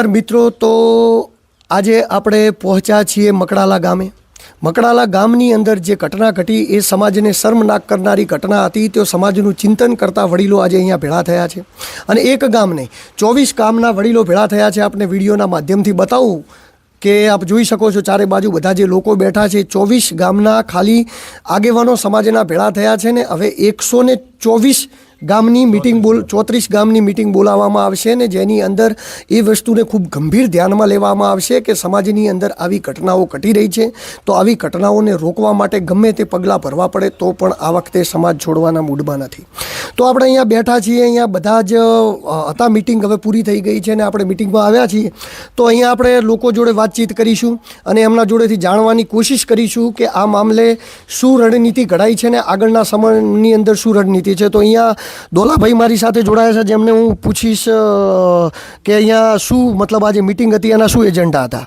મિત્રો તો આજે આપણે પહોંચ્યા છીએ મકડાલા ગામે. મકડાલા ગામની અંદર જે ઘટના ઘટી એ સમાજને શર્મનાક કરનારી ઘટના હતી. તો સમાજનું ચિંતન કરતા વડીલો આજે અહીંયા ભેળા થયા છે અને એક ગામ નહીં 24 ગામના વડીલો ભેળા થયા છે. આપણે વિડીયોના માધ્યમથી બતાવું કે આપ જોઈ શકો છો ચારે બાજુ બધા જે લોકો બેઠા છે 24 ગામના ખાલી આગેવાનો સમાજના ભેળા થયા છે ને હવે 124 ગામની મિટિંગ 34 ગામની મિટિંગ બોલાવવામાં આવશે ને જેની અંદર એ વસ્તુને ખૂબ ગંભીર ધ્યાનમાં લેવામાં આવશે કે સમાજની અંદર આવી ઘટનાઓ ઘટી રહી છે તો આવી ઘટનાઓને રોકવા માટે ગમે તે પગલાં ભરવા પડે તો પણ આ વખતે સમાજ છોડવાના મૂડમાં નથી. તો આપણે અહીંયા બેઠા છીએ, અહીંયા બધા જ હતા. મિટિંગ હવે પૂરી થઈ ગઈ છે ને આપણે મિટિંગમાં આવ્યા છીએ તો અહીંયા આપણે લોકો જોડે વાતચીત કરીશું અને એમના જોડેથી જાણવાની કોશિશ કરીશું કે આ મામલે શું રણનીતિ ઘડાઈ છે ને આગળના સમયની અંદર શું રણનીતિ છે. તો અહીંયા દોલાભાઈ મારી સાથે જોડાયા છે જેમને હું પૂછીશ કે અહીંયા શું મતલબ આજે મિટિંગ હતી એના શું એજન્ડા હતા.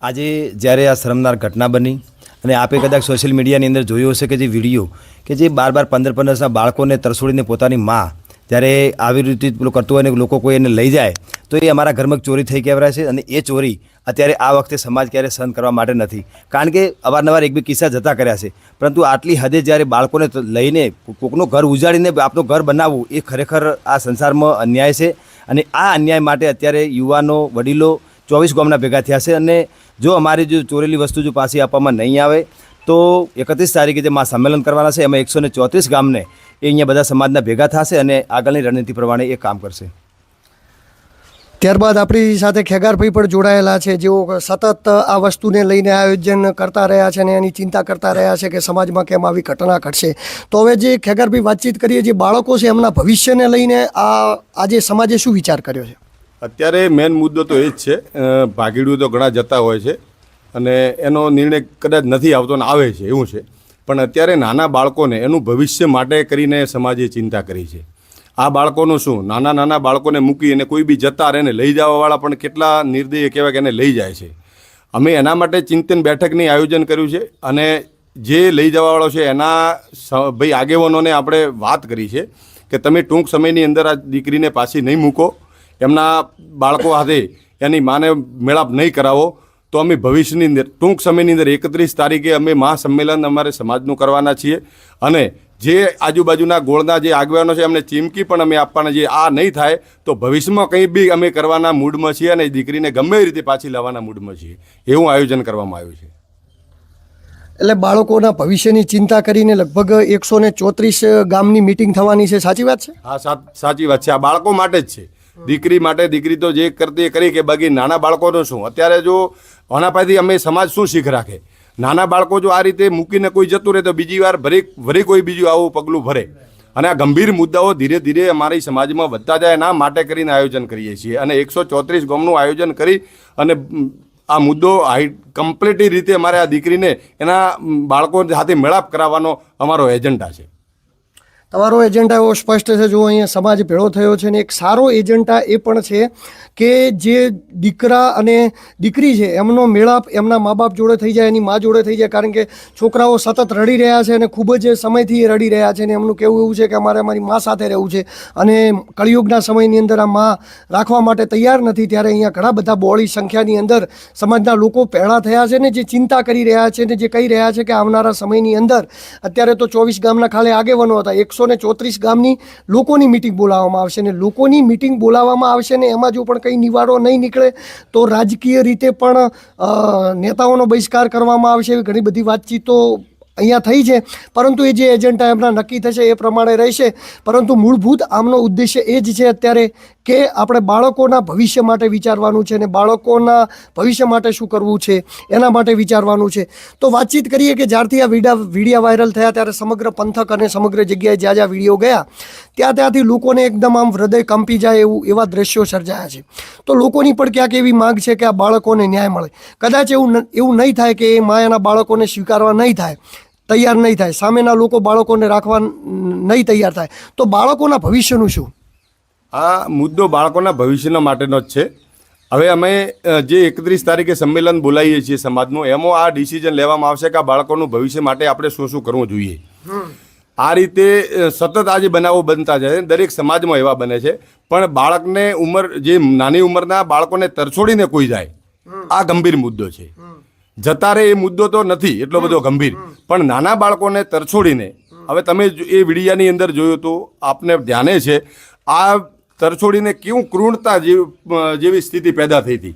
આજે જ્યારે આ શરમનાક ઘટના બની અને આપે કદાચ સોશિયલ મીડિયાની અંદર જોયો હશે કે જે વિડીયો કે જે 12-15 વર્ષના બાળકોને તરસોડીને પોતાની માં જ્યારે આવી રીતે પેલું કરતું હોય ને લોકો કોઈ એને લઈ જાય તો એ અમારા ઘરમાં ચોરી થઈ કહેવાય છે અને એ ચોરી અત્યારે આ વખતે સમાજ ક્યારે સહન કરવા માટે નથી. કારણ કે અવારનવાર એક બે કિસ્સા જતા કર્યા છે પરંતુ આટલી હદે જ્યારે બાળકોને લઈને કોકનું ઘર ઉજાડીને આપણું ઘર બનાવવું એ ખરેખર આ સંસારમાં અન્યાય છે અને આ અન્યાય માટે અત્યારે યુવાનો વડીલો 24 ગામના ભેગા થયા છે અને જો અમારી જો ચોરેલી વસ્તુ જો પાછી આપવામાં નહીં આવે તો 31 તારીખે જે સંમેલન કરવાના છે એમાં 134 ગામને એ અહીંયા બધા સમાજના ભેગા થશે અને આગળની રણનીતિ પ્રમાણે એ કામ કરશે. ત્યારબાદ આપણી સાથે ખેગારભાઈ પણ જોડાયેલા છે જેઓ સતત આ વસ્તુને લઈને આયોજન કરતા રહ્યા છે અને એની ચિંતા કરતા રહ્યા છે કે સમાજમાં કેમ આવી ઘટના ઘટશે. તો હવે જે ખેગારભાઈ વાતચીત કરીએ, જે બાળકો છે એમના ભવિષ્યને લઈને આજે સમાજે શું વિચાર કર્યો છે? અત્યારે મેઇન મુદ્દો તો એ જ છે. ભાગીડું તો ઘણા જતા હોય છે અને એનો નિર્ણય કદાચ નથી આવતો ને આવે છે એવું છે, પણ અત્યારે નાના બાળકોને એનું ભવિષ્ય માટે કરીને સમાજે ચિંતા કરી છે. આ બાળકોનું શું, નાના બાળકોને મૂકી અને કોઈ બી જતા રહે ને લઈ જવાવાળા પણ કેટલા નિર્દય કહેવાય કે એને લઈ જાય છે. અમે એના માટે ચિંતન બેઠકની આયોજન કર્યું છે અને જે લઈ જવાવાળો છે એના ભાઈ આગેવાનોને આપણે વાત કરી છે કે તમે ટૂંક સમયની અંદર આ દીકરીને પાછી નહીં મૂકો, એમના બાળકો હાથે એની માને મેળાપ નહીં કરાવો તો અમે ભવિષ્યની અંદર ટૂંક સમયની અંદર 31 તારીખે અમે મહાસંમેલન અમારે સમાજનું કરવાના છીએ અને જે આજુબાજુના ગોળના જે આગેવાનો છે એમને ચીમકી પણ અમે આપવાના છીએ. આ નહીં થાય તો ભવિષ્યમાં કંઈ બી અમે કરવાના મૂડમાં છીએ અને દીકરીને ગમે રીતે પાછી લાવવાના મૂડમાં છીએ. એવું આયોજન કરવામાં આવ્યું છે. એટલે બાળકોના ભવિષ્યની ચિંતા કરીને લગભગ 134 ગામની મિટિંગ થવાની છે, સાચી વાત છે? હા, સાચી વાત છે. આ બાળકો માટે જ છે. દીકરી માટે, દીકરી તો જે કરતી એ કરી કે બાકી નાના બાળકોનું શું. અત્યારે જો આના પાસેથી અમે સમાજ શું શીખ રાખે, નાના બાળકો જો આ રીતે મૂકીને કોઈ જતું રહે તો બીજી વાર ભરી કોઈ બીજું આવું પગલું ભરે અને આ ગંભીર મુદ્દાઓ ધીરે ધીરે અમારી સમાજમાં વધતા જાય એના માટે કરીને આયોજન કરીએ છીએ અને 134 ગામનું આયોજન કરી અને આ મુદ્દો કમ્પ્લીટલી રીતે અમારે આ દીકરીને એના બાળકો સાથે મેળાપ કરાવવાનો અમારો એજન્ડા છે. તમારો એજન્ડા એવો સ્પષ્ટ છે. જો અહીંયા સમાજ ભેળો થયો છે ને એક સારો એજન્ડા એ પણ છે કે જે દીકરા અને દીકરી છે એમનો મેળાપ એમના મા બાપ જોડે થઈ જાય, એની મા જોડે થઈ જાય. કારણ કે છોકરાઓ સતત રડી રહ્યા છે અને ખૂબ જ સમયથી એ રડી રહ્યા છે અને એમનું કહેવું એવું છે કે અમારે અમારી મા સાથે રહેવું છે અને કળિયુગના સમયની અંદર આ મા રાખવા માટે તૈયાર નથી. ત્યારે અહીંયા ઘણા બધા બહોળી સંખ્યાની અંદર સમાજના લોકો ભેળા થયા છે ને જે ચિંતા કરી રહ્યા છે ને જે કહી રહ્યા છે કે આવનારા સમયની અંદર અત્યારે તો 24 ગામના ખાલી આગેવાનો હતા, 134 ગામની લોકોની મિટિંગ બોલાવવામાં આવશે ને લોકોની મિટિંગ બોલાવવામાં આવશે ને એમાં જો પણ કંઈ નિવાડો નહીં નીકળે તો રાજકીય રીતે પણ નેતાઓનો બહિષ્કાર કરવામાં આવશે. એવી ઘણી બધી વાતચીતો અહીંયા થઈ છે પરંતુ એ જે એજન્ડા એમના નક્કી થશે એ પ્રમાણે રહેશે. પરંતુ મૂળભૂત આમનો ઉદ્દેશ્ય એ જ છે અત્યારે કે આપણે બાળકોના ભવિષ્ય માટે વિચારવાનું છે ને બાળકોના ભવિષ્ય માટે શું કરવું છે એના માટે વિચારવાનું છે. તો વાતચીત કરીએ કે જ્યારથી આ વિડીયો વાયરલ થયા ત્યારે સમગ્ર પંથક અને સમગ્ર જગ્યાએ જ્યાં વિડીયો ગયા ત્યાંથી લોકોને એકદમ આમ હૃદય કંપી જાય એવા દ્રશ્યો સર્જાયા છે. તો લોકોની પણ ક્યાંક એવી માંગ છે કે આ બાળકોને ન્યાય મળે. કદાચ એવું નહીં થાય કે એ મા એના બાળકોને સ્વીકારવા નહીં થાય, તૈયાર નહીં થાય, સામેના લોકો બાળકોને રાખવા નહીં તૈયાર થાય તો બાળકોના ભવિષ્યનું શું? આ મુદ્દો બાળકોના ભવિષ્યના માટેનો જ છે. હવે અમે જે 31 તારીખે સંમેલન બોલાવીએ છીએ સમાજનું, એમાં આ ડિસિઝન લેવામાં આવશે કે આ બાળકોનું ભવિષ્ય માટે આપણે શું કરવું જોઈએ. આ રીતે સતત આ જે બનાવો બનતા જાય દરેક સમાજમાં એવા બને છે. પણ બાળકને જે નાની ઉંમરના બાળકોને તરછોડીને કોઈ જાય, આ ગંભીર મુદ્દો છે. જતા રહે એ મુદ્દો તો નથી એટલો બધો ગંભીર, પણ નાના બાળકોને તરછોડીને, હવે તમે એ વિડીયાની અંદર જોયું તો આપને ધ્યાને છે, આ તરછોડીને કેવું ક્રૂરતા જેવી સ્થિતિ પેદા થઈ હતી.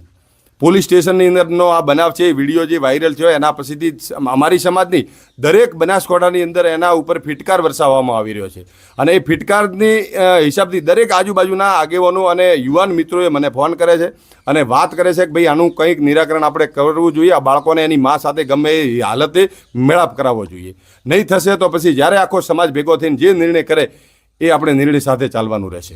પોલીસ સ્ટેશનની અંદરનો આ બનાવ છે, વિડીયો જે વાયરલ થયો એના પછીથી અમારી સમાજની દરેક બનાસકાંઠાની અંદર એના ઉપર ફિટકાર વરસાવવામાં આવી રહ્યો છે. અને એ ફિટકારની હિસાબથી દરેક આજુબાજુના આગેવાનો અને યુવાન મિત્રોએ મને ફોન કરે છે અને વાત કરે છે કે ભાઈ આનું કંઈક નિરાકરણ આપણે કરવું જોઈએ. આ બાળકોને એની મા સાથે ગમે એ હાલતે મેળાપ કરાવવો જોઈએ. નહીં થશે તો પછી જ્યારે આખો સમાજ ભેગો થઈને જે નિર્ણય કરે એ આપણે નિર્ણય સાથે ચાલવાનું રહેશે.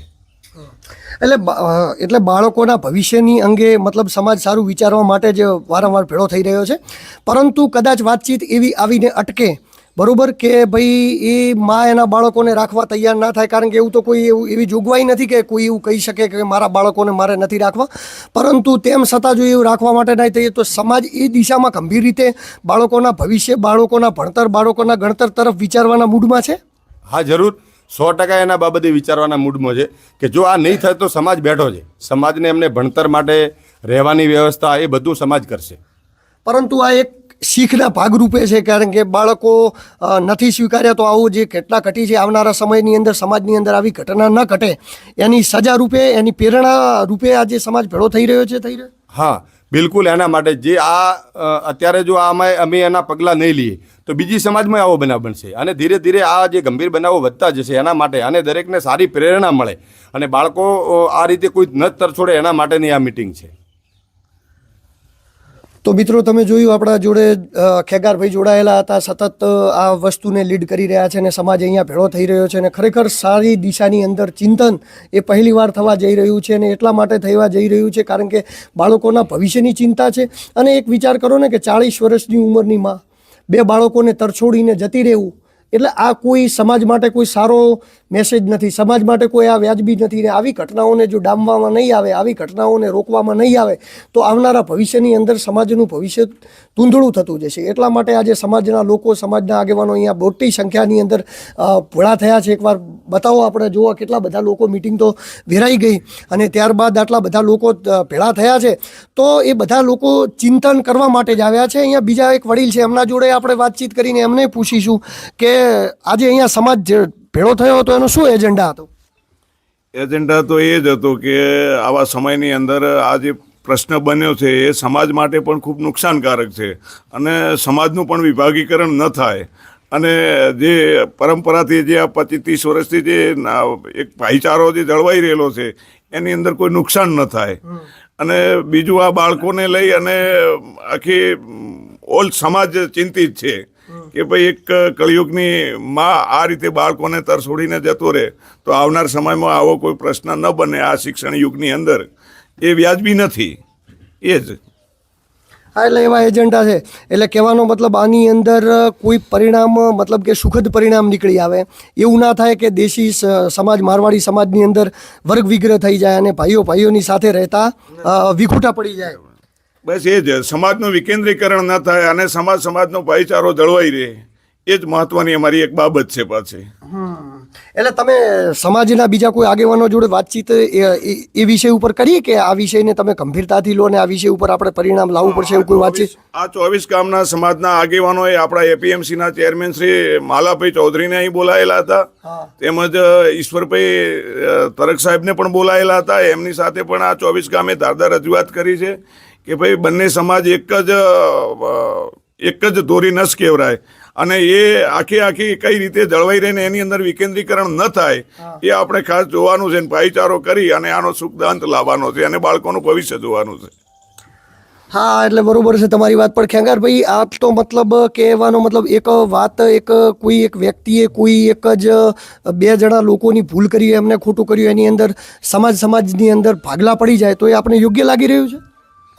એટલે બાળકોના ભવિષ્યની અંગે મતલબ સમાજ સારું વિચારવા માટે જ વારંવાર ભેળો થઈ રહ્યો છે. પરંતુ કદાચ વાતચીત એવી આવીને અટકે, બરોબર, કે ભાઈ એ મા એના બાળકોને રાખવા તૈયાર ના થાય, કારણ કે એવું તો કોઈ એવી જોગવાઈ નથી કે કોઈ એવું કહી શકે કે મારા બાળકોને મારે નથી રાખવા. પરંતુ તેમ છતાં જો એવું રાખવા માટે નહીં થઈએ તો સમાજ એ દિશામાં ગંભીર રીતે બાળકોના ભવિષ્ય, બાળકોના ભણતર, બાળકોના ગણતર તરફ વિચારવાના મૂડમાં છે. હા, જરૂર, 100% એના બાબતે વિચારવાના મૂડમાં છે કે જો આ નહીં થાય તો સમાજ બેઠો છે. સમાજને એમને ભણતર માટે, રહેવાની વ્યવસ્થા, એ બધું સમાજ કરશે. પરંતુ આ એક શીખના ભાગરૂપે છે, કારણ કે બાળકો નથી સ્વીકાર્યા તો આવું જે ઘટના ઘટી છે, આવનારા સમયની અંદર સમાજની અંદર આવી ઘટના ન ઘટે એની સજા રૂપે, એની પ્રેરણા રૂપે આજે સમાજ ભેળો થઈ રહ્યો છે. હા, બિલકુલ. એના માટે જે અત્યારે જો અમે એના પગલાં નહીં લઈએ તો બીજી સમાજમાં આવો બનાવ બનશે અને ધીરે ધીરે આ જે ગંભીર બનાવો વધતા જશે. એના માટે અને દરેકને સારી પ્રેરણા મળે અને બાળકો આ રીતે કોઈ ન તરછોડે એના માટેની આ મિટિંગ છે. તો મિત્રો, તમે જોયું આપણા જોડે ખેગારભાઈ જોડાયેલા હતા, સતત આ વસ્તુને લીડ કરી રહ્યા છે અને સમાજ અહીંયા ભેળો થઈ રહ્યો છે અને ખરેખર સારી દિશાની અંદર ચિંતન એ પહેલીવાર થવા જઈ રહ્યું છે અને એટલા માટે થવા જઈ રહ્યું છે કારણ કે બાળકોના ભવિષ્યની ચિંતા છે. અને એક વિચાર કરો ને કે 40 વર્ષની ઉંમરની માં 2 બાળકોને તરછોડીને જતી રહેવું, એટલે આ કોઈ સમાજ માટે કોઈ સારો મેસેજ નથી, સમાજ માટે કોઈ આ વ્યાજબી નથી. ને આવી ઘટનાઓને જો ડામવામાં નહીં આવે, આવી ઘટનાઓને રોકવામાં નહીં આવે તો આવનારા ભવિષ્યની અંદર સમાજનું ભવિષ્ય ધૂંધળું થતું જશે. એટલા માટે આજે સમાજના લોકો, સમાજના આગેવાનો અહીંયા મોટી સંખ્યાની અંદર ભેળા થયા છે. એકવાર બતાવો, આપણે જોવા કેટલા બધા લોકો, મિટિંગ તો વેરાઈ ગઈ અને ત્યારબાદ આટલા બધા લોકો ભેળા થયા છે. તો એ બધા લોકો ચિંતન કરવા માટે જ આવ્યા છે. અહીંયા બીજા એક વડીલ છે, એમના જોડે આપણે વાતચીત કરીને એમને પૂછીશું કે આજે અહીંયા સમાજ ભેળો થયો હતો એનો શું એજન્ડા હતો? એજન્ડા તો એ જ હતો કે આવા સમયની અંદર આ જે પ્રશ્ન બન્યો છે એ સમાજ માટે પણ ખૂબ નુકસાનકારક છે અને સમાજનું પણ વિભાગીકરણ ન થાય અને જે પરંપરાથી જે આ 25-30 વર્ષથી જે એક ભાઈચારો જે જળવાઈ રહેલો છે એની અંદર કોઈ નુકસાન ન થાય. અને બીજું, આ બાળકોને લઈ અને આખી ઓલ સમાજ ચિંતિત છે કે ભાઈ એક કળિયુગની માં આ રીતે બાળકોને તરછોડીને જતો રહે તો આવનાર સમયમાં આવો કોઈ પ્રશ્ન ન બને આ શિક્ષણ યુગની અંદર, એ વ્યાજબી નથી. એ જ હા, એટલે એવા એજન્ડા છે. એટલે કહેવાનો મતલબ આની અંદર કોઈ પરિણામ, મતલબ કે સુખદ પરિણામ નીકળી આવે, એવું ના થાય કે દેશી સમાજ, મારવાડી સમાજની અંદર વર્ગ વિગ્રહ થઈ જાય અને ભાઈઓની સાથે રહેતા વિખૂટા પડી જાય. બસ એ જ, સમાજનું વિકેન્દ્રીકરણ ન થાય અને સમાજનો ભાઈચારો જળવાઈ રહે, એ જ મહત્વની અમારી એક બાબત છે પાછી. એટલે તમે સમાજના બીજા કોઈ આગેવાનો જોડે વાતચીત એ વિષય ઉપર કરી કે આ વિષયને તમે ગંભીરતાથી લો ને આ વિષય ઉપર આપણે પરિણામ લાવવું પડશે, એવું કોઈ વાતચીત? આ 24 ગામના સમાજના આગેવાનોએ આપણા એપીએમસીના ચેરમેન શ્રી માલાભાઈ ચૌધરીને અહીં બોલાયેલા હતા, તેમજ ઈશ્વરભાઈ તરક સાહેબને પણ બોલાયેલા હતા. એમની સાથે પણ આ 24 ગામે ધારદાર રજૂઆત કરી છે કે ભાઈ બંને સમાજ એક જ દોરી નસ કહેવાય અને એ આખી કઈ રીતે જળવાઈ રહીને એની અંદર વિકેન્દ્રીકરણ ન થાય એ આપણે ખાસ જોવાનું છે. ભાઈચારો કરી અને આનો સુખદાંત લાવવાનો છે અને બાળકોનું ભવિષ્ય જોવાનું છે. હા, એટલે બરોબર છે તમારી વાત. પણ ખેંગારભાઈ, આ તો મતલબ કહેવાનો મતલબ એક વાત, કોઈ એક વ્યક્તિએ કોઈ એક જ 2 જણા લોકોની ભૂલ કરી, એમને ખોટું કર્યું, એની અંદર સમાજની અંદર ભાગલા પડી જાય તો એ આપણે યોગ્ય લાગી રહ્યું છે?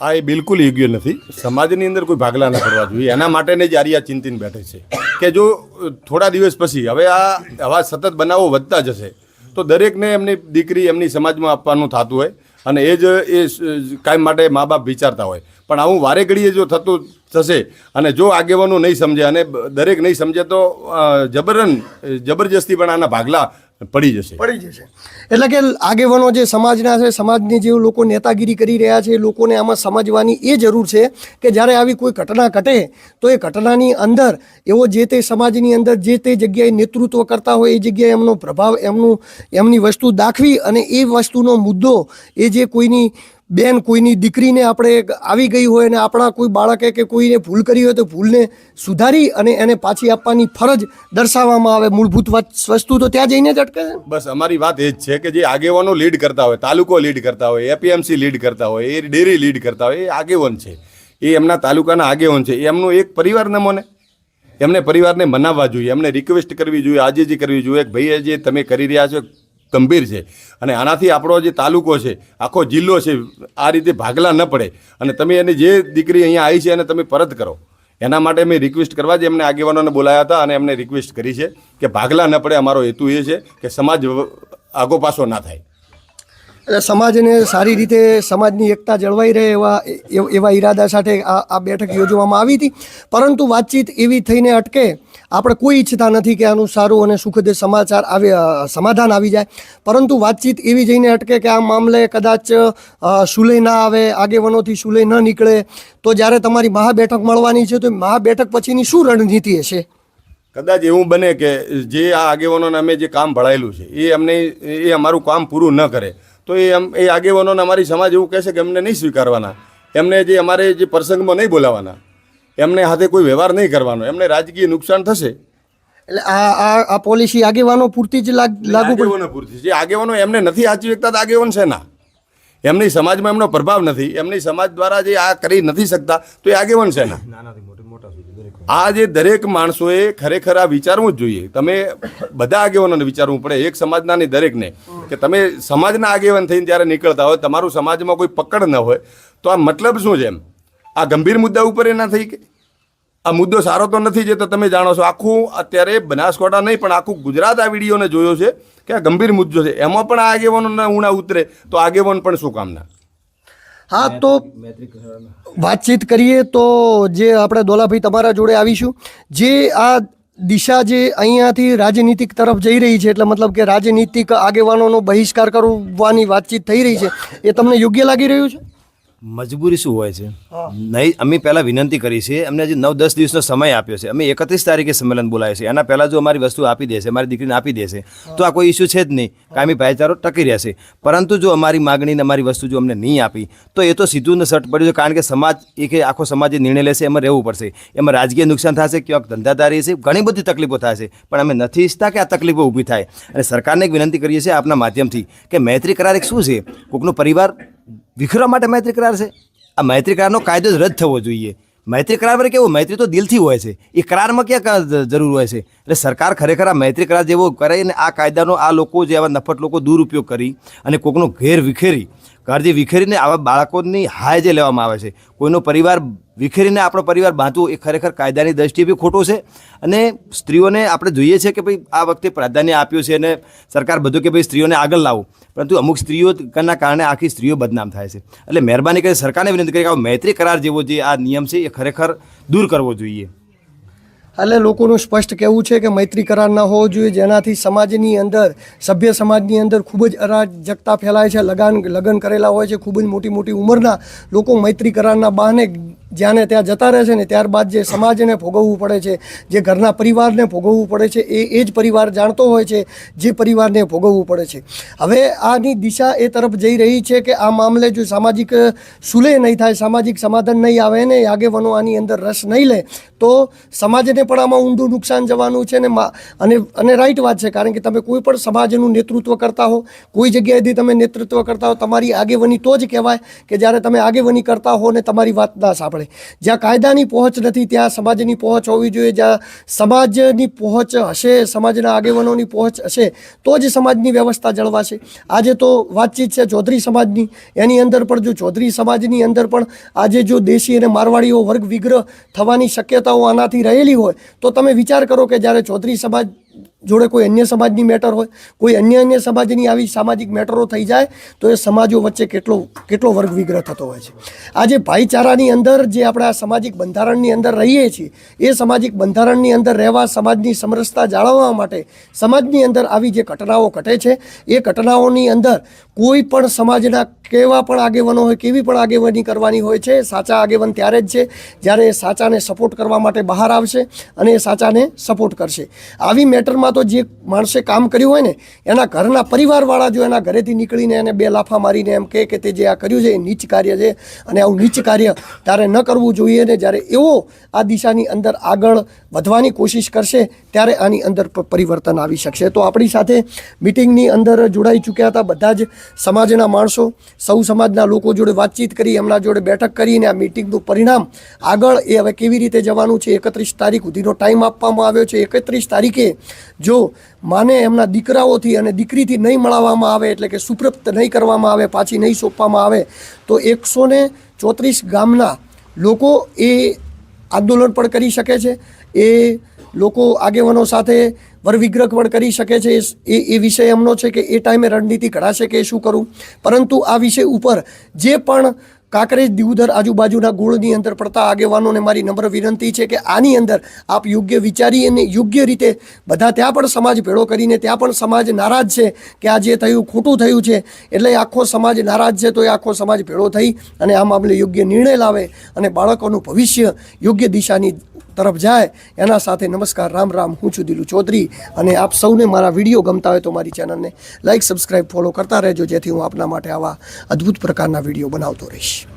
હા, એ બિલકુલ યોગ્ય નથી. સમાજની અંદર કોઈ ભાગલા ન પડવા જોઈએ. એના માટેને જ આ ચિંતન બેઠે છે કે જો થોડા દિવસ પછી હવે આવા સતત બનાવો વધતા જશે તો દરેકને એમની દીકરી એમની સમાજમાં આપવાનું થતું હોય અને એ જ કાયમ માટે મા બાપ વિચારતા હોય. પણ આવું વારે ઘડીએ જો થતું થશે અને જો આગેવાનો નહીં સમજે અને દરેક નહીં સમજે તો જબરજસ્તી પણ આના ભાગલા પડી જશે. એટલે કે આગેવાનો જે સમાજના છે, સમાજની જે લોકો નેતાગીરી કરી રહ્યા છે, એ લોકોને આમાં સમજવાની એ જરૂર છે કે જ્યારે આવી કોઈ ઘટના ઘટે તો એ ઘટનાની અંદર એવો જે તે સમાજની અંદર જે તે જગ્યાએ નેતૃત્વ કરતા હોય એ જગ્યાએ એમનો પ્રભાવ એમની વસ્તુ દાખવી અને એ વસ્તુનો મુદ્દો એ જે કોઈની બેન, કોઈની દીકરીને આપણે આવી ગઈ હોય અને આપણા કોઈ બાળકે કે કોઈને ભૂલ કરી હોય તો ભૂલને સુધારી અને એને પાછી આપવાની ફરજ દર્શાવવામાં આવે. મૂળભૂત વસ્તુ તો ત્યાં જઈને જ અટકે છે. બસ અમારી વાત એ જ છે કે જે આગેવાનો લીડ કરતા હોય, તાલુકો લીડ કરતા હોય, એપીએમસી લીડ કરતા હોય, એ ડેરી લીડ કરતા હોય, એ આગેવાન છે, એ એમના તાલુકાના આગેવાન છે, એમનું એક પરિવાર નમોને એમને પરિવારને મનાવવા જોઈએ, એમને રિક્વેસ્ટ કરવી જોઈએ, આજીજી કરવી જોઈએ કે ભાઈ જે તમે કરી રહ્યા છો ગંભીર છે અને આનાથી આપણો જે તાલુકો છે, આખો જિલ્લો છે, આ રીતે ભાગલા ન પડે અને તમે એની જે દીકરી અહીંયા આવી છે એને તમે પરત કરો. એના માટે મેં રિક્વેસ્ટ કરવા જ એમને આગેવાનોને બોલાયા હતા અને એમને રિક્વેસ્ટ કરી છે કે ભાગલા ન પડે. અમારો હેતુ એ છે કે સમાજ આગો પાછો ના થાય. એટલે સમાજને સારી રીતે સમાજની એકતા જળવાઈ રહે એવા ઈરાદા સાથે આ બેઠક યોજવામાં આવી હતી. પરંતુ વાતચીત એવી થઈને અટકે, આપણે કોઈ ઈચ્છતા નથી કે આનું સારું અને સુખદ સમાધાન આવી જાય, પરંતુ વાતચીત એવી જઈને અટકે કે આ મામલે કદાચ સુલેહ ના આવે, આગેવાનોથી સુલેહ ન નીકળે તો જ્યારે તમારી મહાબેઠક મળવાની છે તો મહાબેઠક પછીની શું રણનીતિ હશે? કદાચ એવું બને કે જે આ આગેવાનોને અમે જે કામ ભળાયેલું છે એ અમારું કામ પૂરું ન કરે તો એ આગેવાનોને અમારી સમાજ એવું કહેશે કે એમને નહીં સ્વીકારવાના, એમને જે અમારે જે પ્રસંગમાં નહીં બોલાવાના, એમને સાથે કોઈ વ્યવહાર નહીં કરવાનો, એમને રાજકીય નુકસાન થશે. એટલે આ પોલિસી આગેવાનો પૂરતી જ લાગુ પડે? પૂરતી જે આગેવાનો એમને નથી સાચવી શકતા તો આગેવાન છે ના, એમની સમાજમાં એમનો પ્રભાવ નથી, એમની સમાજ દ્વારા જે આ કરી નથી શકતા તો એ આગેવાન છે ના. આ જે દરેક માણસોએ ખરેખર આ વિચારવું જ જોઈએ. તમે બધા આગેવાનોને વિચારવું પડે, એક સમાજના નહીં દરેકને, કે તમે સમાજના આગેવાન થઈને ત્યારે નીકળતા હોય, તમારું સમાજમાં કોઈ પકડ ન હોય તો આ મતલબ શું છે? એમ આ ગંભીર મુદ્દા ઉપર એ ના થઈ કે આ મુદ્દો સારો તો નથી જે તો તમે જાણો છો. આખું અત્યારે બનાસકાંઠા નહીં પણ આખું ગુજરાત આ વિડીયોને જોયો છે કે આ ગંભીર મુદ્દો છે, એમાં પણ આ આગેવાનોના ઉણા ઉતરે તો આગેવાન પણ શું કામના? હા, તો વાતચીત કરીએ તો જે આપણે દોલાભાઈ તમારા જોડે આવીશું, જે આ દિશા જે અહીંયાથી રાજનીતિક તરફ જઈ રહી છે, એટલે મતલબ કે રાજનીતિક આગેવાનોનો બહિષ્કાર કરવાની વાતચીત થઈ રહી છે, એ તમને યોગ્ય લાગી રહ્યું છે? મજબૂરી શું હોય છે? નહીં, અમે પહેલાં વિનંતી કરી છે, અમને હજી 9-10 દિવસનો સમય આપ્યો છે. અમે 31 તારીખે સંમેલન બોલાવે છે, એના પહેલાં જો અમારી વસ્તુ આપી દેશે, અમારી દીકરીને આપી દેશે તો આ કોઈ ઇસ્યુ છે જ નહીં, કાયમી ભાઈચારો ટકી રહેશે. પરંતુ જો અમારી માગણીને અમારી વસ્તુ જો અમને નહીં આપી તો એ તો સીધું ને સટ પડ્યું છે, કારણ કે સમાજ આખો સમાજ જે નિર્ણય લેશે એમાં રહેવું પડશે. એમાં રાજકીય નુકસાન થશે, ક્યાંક ધંધાદારી છે, ઘણી બધી તકલીફો થશે, પણ અમે નથી ઈચ્છતા કે આ તકલીફો ઊભી થાય. અને સરકારને એક વિનંતી કરીએ છીએ આપના માધ્યમથી કે મૈત્રી કરાર એક શું છે? કોઈકનો પરિવાર વિખરવા માટે મૈત્રી કરાર છે? આ મૈત્રી કરારનો કાયદો જ રદ થવો જોઈએ. મૈત્રી કરાર પર કેવું, મૈત્રી તો દિલથી હોય છે, એ કરારમાં ક્યાં જરૂર હોય છે? એટલે સરકાર ખરેખર આ મૈત્રી કરાર જેવો કરે અને આ કાયદાનો આ લોકો જે આવા નફટ લોકો દુરુપયોગ કરી અને કોઈકનો ઘેર વિખેરી ઘર જે વિખેરીને આવા બાળકોની હાય જે લેવામાં આવે છે, કોઈનો પરિવાર વિખેરીને આપણો પરિવાર બાંધવું એ ખરેખર કાયદાની દ્રષ્ટિએ બી ખોટું છે. અને સ્ત્રીઓને આપણે જોઈએ છે કે ભાઈ આ વખતે પ્રાધાન્ય આપ્યું છે અને સરકાર બધું કે ભાઈ સ્ત્રીઓને આગળ લાવો, પરંતુ અમુક સ્ત્રીઓના કારણે આખી સ્ત્રીઓ બદનામ થાય છે. એટલે મહેરબાની કરી સરકારને વિનંતી કરી કે આ મૈત્રી કરાર જેવો જે આ નિયમ છે એ ખરેખર દૂર કરવો જોઈએ. એટલે લોકોનું સ્પષ્ટ કહેવું છે કે મૈત્રી કરાર ન હોવો જોઈએ, જેનાથી સમાજની અંદર, સભ્ય સમાજની અંદર ખૂબ જ અરાજકતા ફેલાય છે. લગ્ન કરેલા હોય છે, ખૂબ જ મોટી મોટી ઉંમરના લોકો મૈત્રી કરારના બહાને જ્યાં ત્યાં જતા રહે છે ને ત્યારબાદ જે સમાજને ભોગવવું પડે છે, જે ઘરના પરિવારને ભોગવવું પડે છે, એ જ પરિવાર જાણતો હોય છે જે પરિવારને ભોગવવું પડે છે. હવે આની દિશા એ તરફ જઈ રહી છે કે આ મામલે જો સામાજિક સુલેહ નહીં થાય, સામાજિક સમાધાન નહીં આવે ને આગેવાનો આની અંદર રસ નહીં લે તો સમાજને પણ આમાં ઊંડું નુકસાન જવાનું છે. અને રાઈટ વાત છે, કારણ કે તમે કોઈ પણ સમાજનું નેતૃત્વ કરતા હો, કોઈ જગ્યાએથી તમે નેતૃત્વ કરતા હો, તમારી આગેવાની તો જ કહેવાય કે જ્યારે તમે આગેવાની કરતા હો ને તમારી વાત ના સાંભળે. જ્યાં કાયદાની પહોંચ નથી ત્યાં સમાજની પહોંચ હોવી જોઈએ. જ્યાં સમાજની પહોંચ હશે, સમાજના આગેવાનોની પહોંચ હશે તો જ સમાજની વ્યવસ્થા જળવાશે. આજે તો વાતચીત છે ચૌધરી સમાજની, એની અંદર પણ જો ચૌધરી સમાજની અંદર પણ આજે જો દેશી અને મારવાડીઓ વર્ગ વિગ્રહ થવાની શક્યતાઓ આનાથી રહેલી હોય તો તમે વિચાર કરો કે જ્યારે ચૌધરી સમાજ જોડે કોઈ અન્ય સમાજની મેટર હોય, કોઈ અન્ય સમાજની આવી સામાજિક મેટરો થઈ જાય તો એ સમાજો વચ્ચે કેટલો વર્ગ વિગ્રહ થતો હોય છે. આજે ભાઈચારાની અંદર જે આપણે આ સામાજિક બંધારણની અંદર રહીએ છીએ, એ સામાજિક બંધારણની અંદર રહેવા, સમાજની સમરસતા જાળવવા માટે સમાજની અંદર આવી જે ઘટનાઓ ઘટે છે, એ ઘટનાઓની અંદર કોઈ પણ સમાજના કેવા પણ આગેવાનો હોય, કેવી પણ આગેવાની કરવાની હોય છે, સાચા આગેવાન ત્યારે જ છે જ્યારે એ સાચાને સપોર્ટ કરવા માટે બહાર આવશે અને એ સાચાને સપોર્ટ કરશે. આવી મેટરમાં તો જે માણસે કામ કર્યું હોય ને, એના ઘરના પરિવારવાળા જો એના ઘરેથી નીકળીને એને 2 લાફા મારીને એમ કહે કે તે જે આ કર્યું છે એ નીચ કાર્ય છે અને આવું નીચ કાર્ય તારે ન કરવું જોઈએ, ને જ્યારે એવો આ દિશાની અંદર આગળ વધવાની કોશિશ કરશે ત્યારે આની અંદર પરિવર્તન આવી શકશે. તો આપણી સાથે મિટિંગની અંદર જોડાઈ ચૂક્યા હતા બધા જ સમાજના માણસો, સૌ સમાજના લોકો જોડે વાતચીત કરી, એમના જોડે બેઠક કરીને આ મિટિંગનું પરિણામ આગળ એ હવે કેવી રીતે જવાનું છે, 31 તારીખ સુધીનો ટાઈમ આપવામાં આવ્યો છે. 31 તારીખે જો માને એમના દીકરાઓથી અને દીકરીથી નહીં મળવામાં આવે, એટલે કે સુપ્રપ્ત નહીં કરવામાં આવે, પાછી નહીં સોંપવામાં આવે, તો 134 ગામના લોકો એ આંદોલન પણ કરી શકે છે. એ લોકો આગેવાનો સાથે વરવિગ્રહ પણ કરી શકે છે. એ વિષય એમનો છે કે એ ટાઈમે રણનીતિ ઘડાશે કે શું કરવું. પરંતુ આ વિષય ઉપર જે પણ કાંકરેજ, દિયોદર આજુબાજુના ગોળની અંદર પડતા આગેવાનોને મારી નમ્ર વિનંતી છે કે આની અંદર આપ યોગ્ય વિચારી અને યોગ્ય રીતે બધા, ત્યાં પણ સમાજ ભેળો કરીને, ત્યાં પણ સમાજ નારાજ છે કે આ જે થયું ખોટું થયું છે, એટલે આખો સમાજ નારાજ છે, તો એ આખો સમાજ ભેળો થઈ અને આ મામલે યોગ્ય નિર્ણય લાવે અને બાળકોનું ભવિષ્ય યોગ્ય દિશાની તરફ જાય. એના સાથે નમસ્કાર, રામ રામ. હું છું દિલુ ચૌધરી અને આપ સૌને મારા વિડીયો ગમતા હોય તો મારી ચેનલને લાઇક, સબસ્ક્રાઈબ, ફોલો કરતા રહેજો, જેથી હું આપના માટે આવા અદ્ભુત પ્રકારના વિડીયો બનાવતો રહીશ.